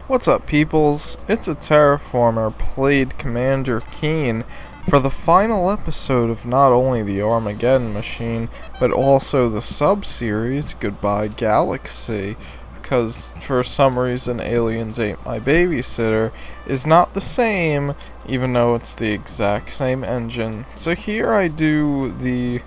What's up, peoples? It's a Terraformer played Commander Keen for the final episode of not only the Armageddon machine, but also the sub-series Goodbye Galaxy, because for some reason Aliens Ain't My Babysitter is not the same, even though it's the exact same engine. So here I do the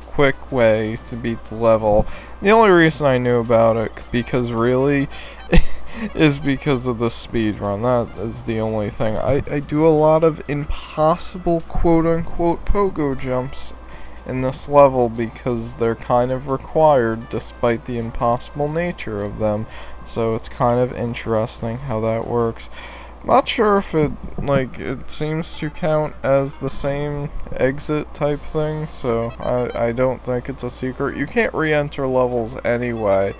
quick way to beat the level. The only reason I knew about it, because really, is because of the speed run. That is the only thing. I do a lot of impossible quote-unquote pogo jumps in this level because they're kind of required despite the impossible nature of them. So it's kind of interesting how that works. Not sure if it seems to count as the same exit type thing, so I don't think it's a secret. You can't re-enter levels anyway.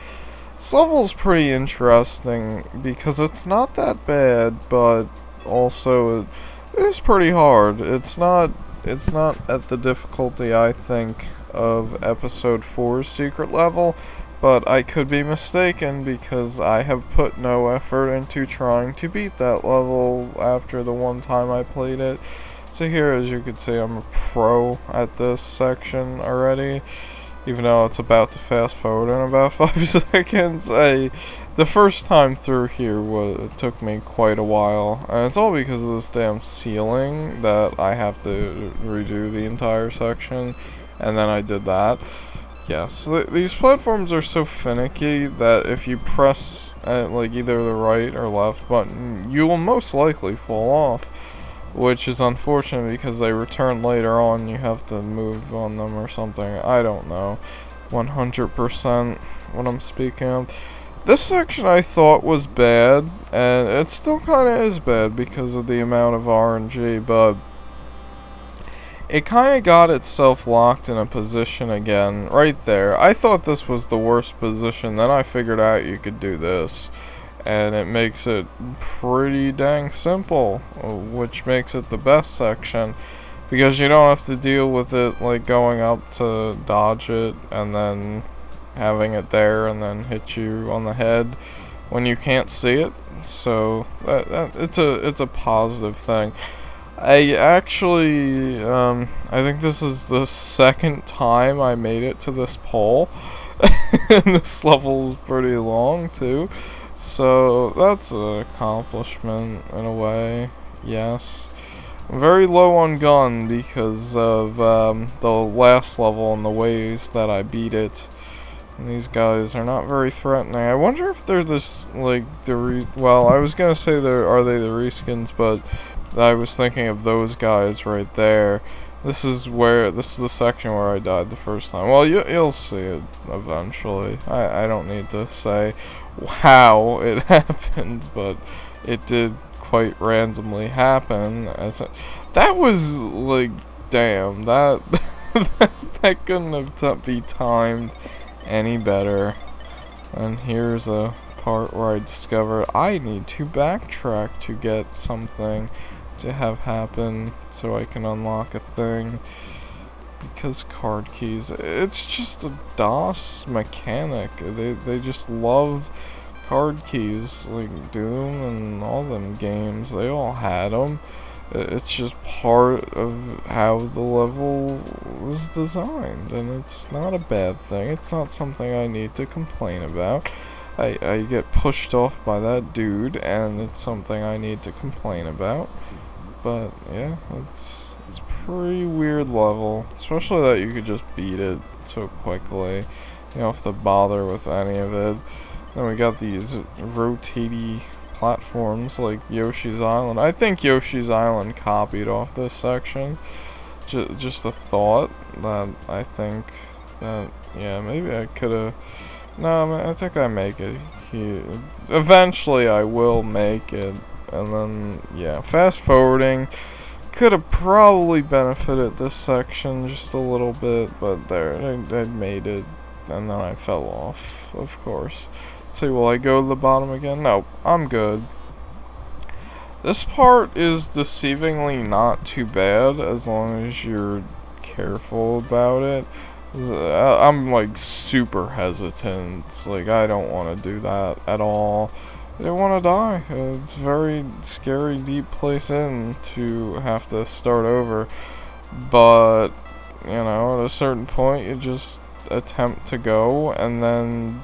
This level's pretty interesting because it's not that bad, but also it is pretty hard. It's not at the difficulty, I think, of episode 4's secret level, but I could be mistaken because I have put no effort into trying to beat that level after the one time I played it. So here, as you can see, I'm a pro at this section already. Even though it's about to fast forward in about 5 seconds, the first time through here it took me quite a while, and it's all because of this damn ceiling that I have to redo the entire section, and then I did that. Yes, these platforms are so finicky that if you press either the right or left button, you will most likely fall off. Which is unfortunate because they return later on, you have to move on them or something. I don't know 100% what I'm speaking of. This section I thought was bad, and it still kind of is bad because of the amount of RNG, but it kind of got itself locked in a position again, right there. I thought this was the worst position, then I figured out you could do this. And it makes it pretty dang simple, which makes it the best section, because you don't have to deal with it like going up to dodge it and then having it there and then hit you on the head when you can't see it. So it's a positive thing. I actually I think this is the second time I made it to this pole, and this level's pretty long too. So that's an accomplishment in a way, yes. I'm very low on gun because of the last level and the ways that I beat it. And these guys are not very threatening. I wonder if they're this, well, I was gonna say are they the reskins, but I was thinking of those guys right there. This is the section where I died the first time. Well, you'll see it eventually. I don't need to say how it happened, but it did quite randomly happen. That was damn, that that couldn't have be timed any better. And here's a part where I discovered I need to backtrack to get something to have happen so I can unlock a thing. Because card keys, it's just a DOS mechanic. They just loved card keys, like Doom and all them games. They all had them. It's just part of how the level was designed, and it's not a bad thing. It's not something I need to complain about. I get pushed off by that dude, and it's something I need to complain about. But yeah, it's pretty weird level, especially that you could just beat it so quickly. You don't have to bother with any of it. Then we got these rotating platforms like Yoshi's Island. I think Yoshi's Island copied off this section. Just a thought that I think that, yeah, maybe I could have. No, I think I make it here. Eventually I will make it. And then, yeah, fast forwarding could have probably benefited this section just a little bit, but there, I made it, and then I fell off, of course. Let's see, will I go to the bottom again? No, I'm good. This part is deceivingly not too bad, as long as you're careful about it. I'm super hesitant, I don't want to do that at all. didn't want to die. It's a very scary, deep place in to have to start over. But, you know, at a certain point, you just attempt to go, and then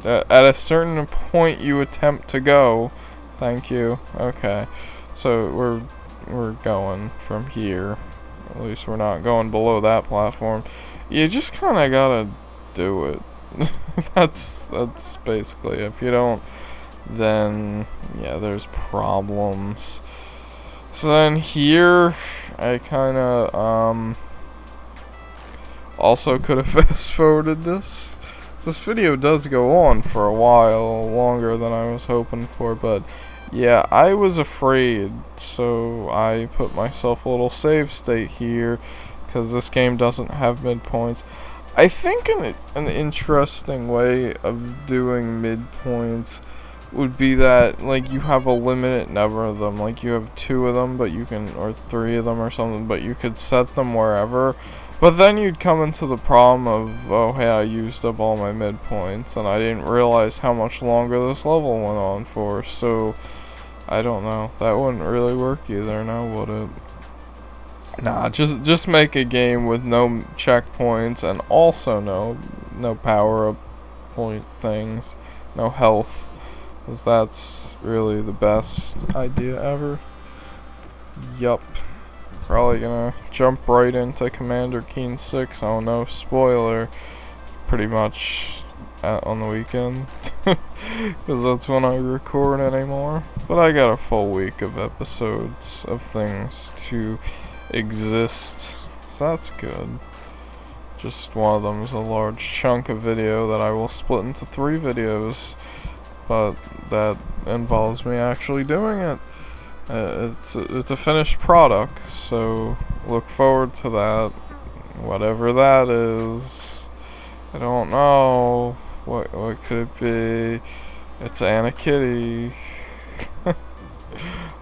at a certain point, you attempt to go. Thank you. Okay, so we're going from here. At least we're not going below that platform. You just kind of gotta do it. That's basically it. If you don't, then yeah, there's problems. So then here, I kind of also could have fast forwarded this. This video does go on for a while longer than I was hoping for, but yeah, I was afraid, so I put myself a little save state here because this game doesn't have midpoints. I think an interesting way of doing midpoints would be that, like, you have a limited number of them. Like, you have 2 of them, but you can, or 3 of them or something, but you could set them wherever. But then you'd come into the problem of, oh, hey, I used up all my midpoints, and I didn't realize how much longer this level went on for, so I don't know. That wouldn't really work either, now would it? Nah, just make a game with no checkpoints and also no power-up point things, no health, because that's really the best idea ever. Yup. Probably gonna jump right into Commander Keen 6. Oh no, spoiler. Pretty much on the weekend. Because that's when I record anymore. But I got a full week of episodes of things to exist. So that's good. Just one of them is a large chunk of video that I will split into 3 videos. But that involves me actually doing it. It's a finished product, so look forward to that. Whatever that is, I don't know. What could it be? It's Anna Kitty.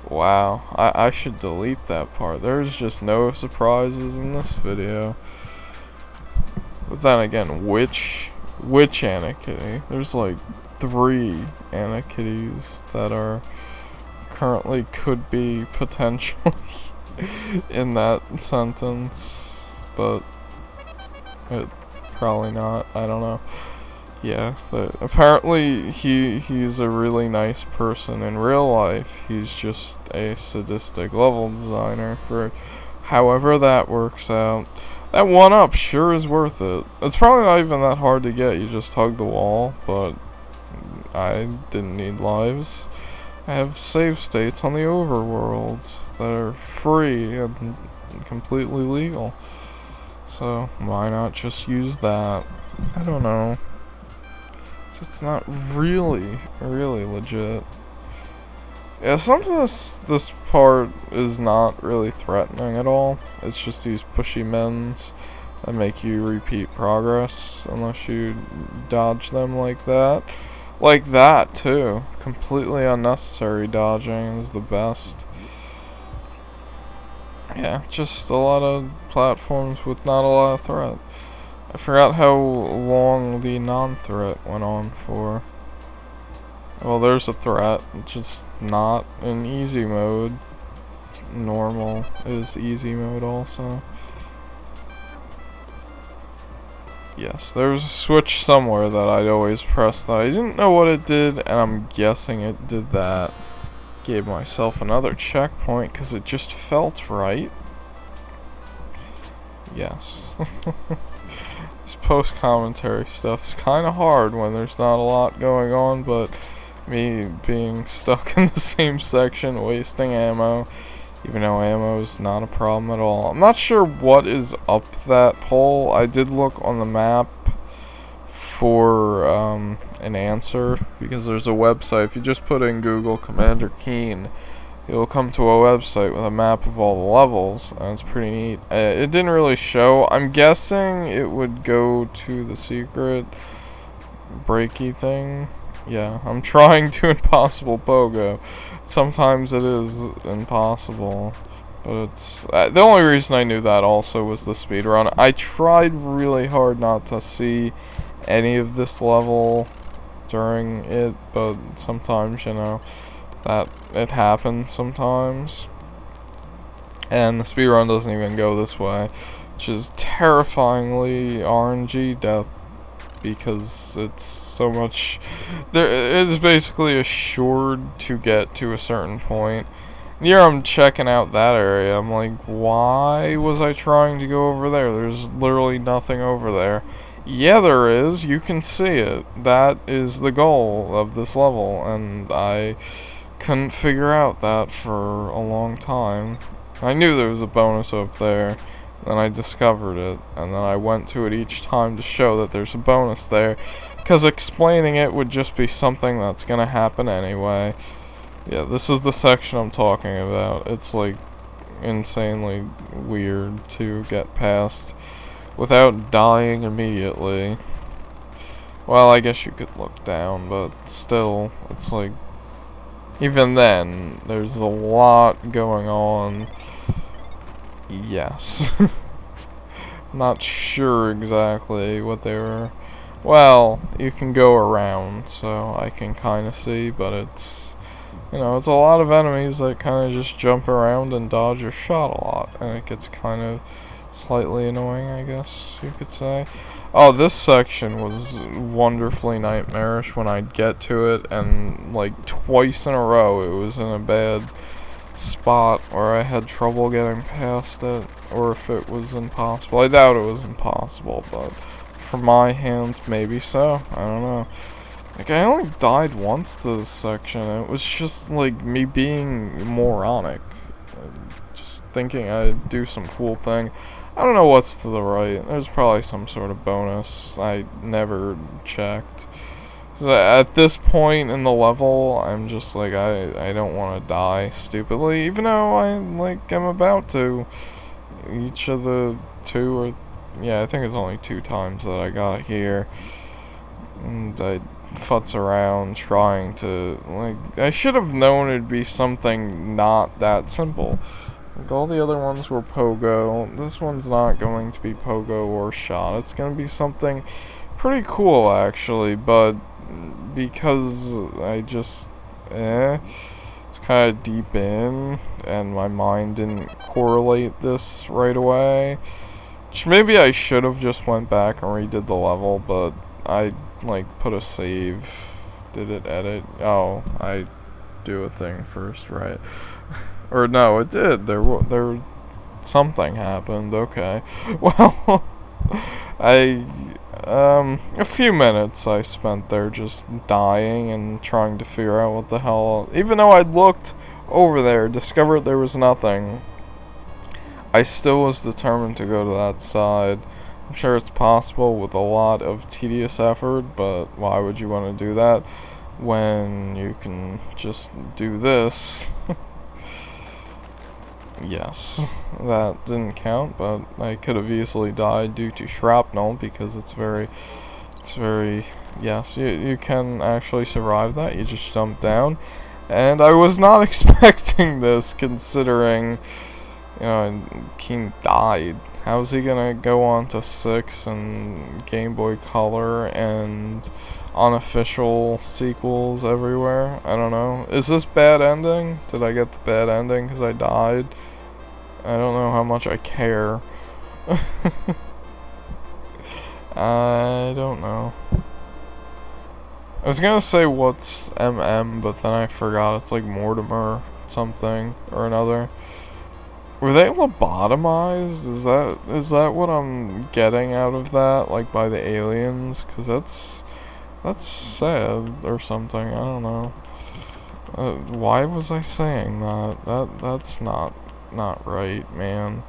Wow, I should delete that part. There's just no surprises in this video. But then again, which Anna Kitty? There's like 3 Anna Kitties that are currently could be potentially in that sentence, but probably not. I don't know. Yeah, but apparently he's a really nice person in real life. He's just a sadistic level designer for however that works out. That 1-up sure is worth it. It's probably not even that hard to get. You just hug the wall, but I didn't need lives. I have save states on the overworld that are free and completely legal. So why not just use that? I don't know. It's not really legit. Yeah, some of this part is not really threatening at all. It's just these pushy mens that make you repeat progress unless you dodge them like that. Like that, too. Completely unnecessary dodging is the best. Yeah, just a lot of platforms with not a lot of threat. I forgot how long the non-threat went on for. Well, there's a threat, just not in easy mode. Normal is easy mode also. Yes, there was a switch somewhere that I'd always press that I didn't know what it did, and I'm guessing it did that. Gave myself another checkpoint because it just felt right. Yes. This post-commentary stuff's kind of hard when there's not a lot going on, but me being stuck in the same section, wasting ammo, even though ammo is not a problem at all. I'm not sure what is up that pole. I did look on the map for an answer, because there's a website. If you just put in Google Commander Keen, you'll come to a website with a map of all the levels, and it's pretty neat. It didn't really show. I'm guessing it would go to the secret breaky thing. Yeah, I'm trying to impossible pogo. Sometimes it is impossible, but it's the only reason I knew that also was the speedrun. I tried really hard not to see any of this level during it, but sometimes, you know, that it happens sometimes. And the speedrun doesn't even go this way, which is terrifyingly RNG death, because it's so much, there it is basically assured to get to a certain point. Here I'm checking out that area, I'm like, why was I trying to go over there? There's literally nothing over there. Yeah, there is, you can see it. That is the goal of this level, and I couldn't figure out that for a long time. I knew there was a bonus up there, then I discovered it, and then I went to it each time to show that there's a bonus there, because explaining it would just be something that's gonna happen anyway. Yeah, this is the section I'm talking about. It's like insanely weird to get past without dying immediately. Well, I guess you could look down, but still, it's like, even then, there's a lot going on. Yes. Not sure exactly what they were. Well, you can go around, so I can kind of see, but it's, you know, it's a lot of enemies that kind of just jump around and dodge your shot a lot, and it gets kind of slightly annoying, I guess you could say. Oh, this section was wonderfully nightmarish when I'd get to it, and like twice in a row it was in a bad spot where I had trouble getting past it, or if it was impossible. I doubt it was impossible, but for my hands, maybe so. I don't know. Like, I only died once to this section, and it was just like me being moronic, just thinking I'd do some cool thing. I don't know what's to the right. There's probably some sort of bonus. I never checked. So at this point in the level, I'm just like, I don't want to die stupidly, even though I'm about to. Each of the two, or yeah, I think it's only 2 times that I got here, and I futz around trying to, like, I should have known it'd be something not that simple. Like, all the other ones were pogo. This one's not going to be pogo or shot. It's going to be something pretty cool, actually, but because I just, it's kind of deep in, and my mind didn't correlate this right away, which maybe I should have just went back and redid the level, but I, like, put a save. Did it edit? Oh, I do a thing first, right? Or no, it did. There, something happened. Okay. Well, a few minutes I spent there just dying and trying to figure out what the hell. Even though I'd looked over there, discovered there was nothing, I still was determined to go to that side. I'm sure it's possible with a lot of tedious effort, but why would you want to do that when you can just do this? Yes, that didn't count, but I could have easily died due to shrapnel, because it's very, yes, you can actually survive that. You just jump down, and I was not expecting this, considering, you know, King died. How's he gonna go on to 6 and Game Boy Color and unofficial sequels everywhere? I don't know. Is this bad ending? Did I get the bad ending because I died? I don't know how much I care. I don't know. I was gonna say what's MM, but then I forgot. It's like Mortimer something or another. Were they lobotomized? Is that what I'm getting out of that? Like, by the aliens? Because that's sad or something. I don't know. Why was I saying that? That's not right, man.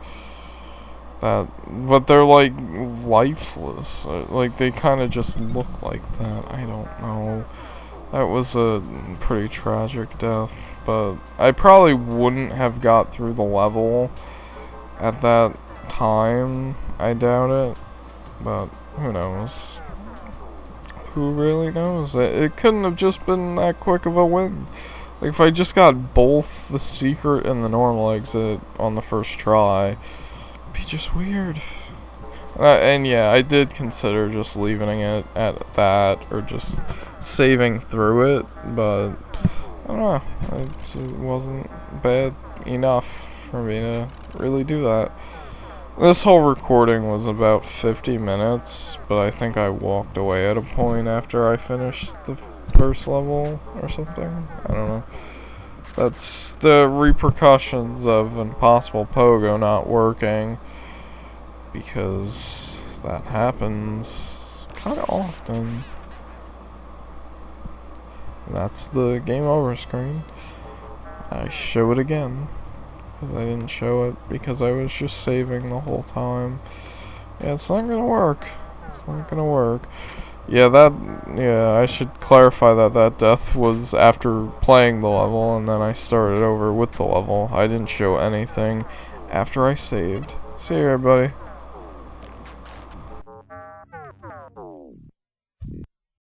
But they're like lifeless. Like, they kind of just look like that. I don't know. That was a pretty tragic death, but I probably wouldn't have got through the level at that time. I doubt it, but who knows? Who really knows? It couldn't have just been that quick of a win. Like, if I just got both the secret and the normal exit on the first try, it'd be just weird. And yeah, I did consider just leaving it at that, or just saving through it, but I don't know, it just wasn't bad enough for me to really do that. This whole recording was about 50 minutes, but I think I walked away at a point after I finished the first level or something. I don't know. That's the repercussions of Impossible Pogo not working, because that happens kind of often. That's the game over screen. I show it again. I didn't show it because I was just saving the whole time. Yeah, it's not gonna work. It's not gonna work. Yeah, I should clarify that death was after playing the level, and then I started over with the level. I didn't show anything after I saved. See you, everybody.